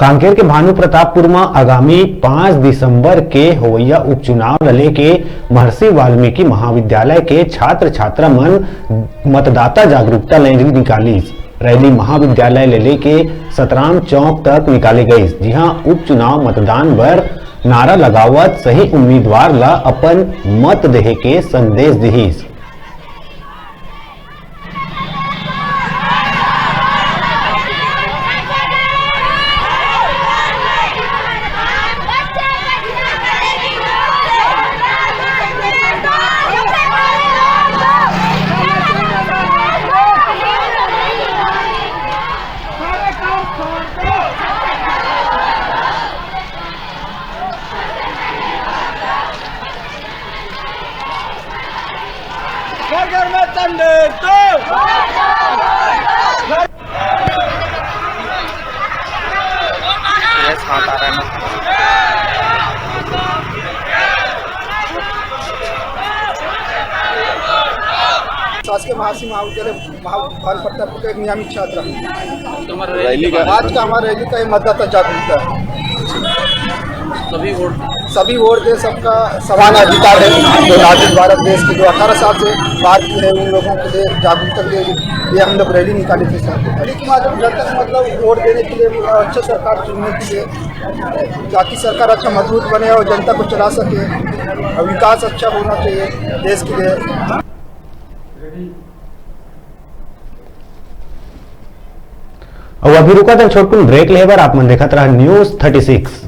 कांकेर के भानु प्रतापपुर में आगामी 5 दिसंबर के होइया उपचुनाव लले के महर्षि वाल्मीकि महाविद्यालय के छात्र छात्रा मन मतदाता जागरूकता रैली निकाली। रैली महाविद्यालय लेले के सतराम चौक तक निकाली गई, जहां उपचुनाव मतदान बर नारा लगावत सही उम्मीदवार ला अपन मत देहे के संदेश दिहिस। घर में तंडे तो शासकीय महर्षि महाविद्यालय भानु प्रतापपुर का एक नियमित छात्र है। आज का हमारा रैली का मतदाता जागरूकता है। सभी वोट दे, सबका समान अधिकार है। जो नागरिक भारत देश के जो 18 साल से बात की है, उन लोगों के लिए जागरूकता के लिए हम लोग रैली निकाली थी। रैली के माध्यम जब तक मतलब वोट देने के लिए, अच्छी सरकार चुनने के लिए, ताकि सरकार अच्छा मजबूत बने और जनता को चला सके, विकास अच्छा होना चाहिए देश के लिए। और अभी रुका था छोटकुन ब्रेक लेबर, आप मन देखत रहा न्यूज़ 36।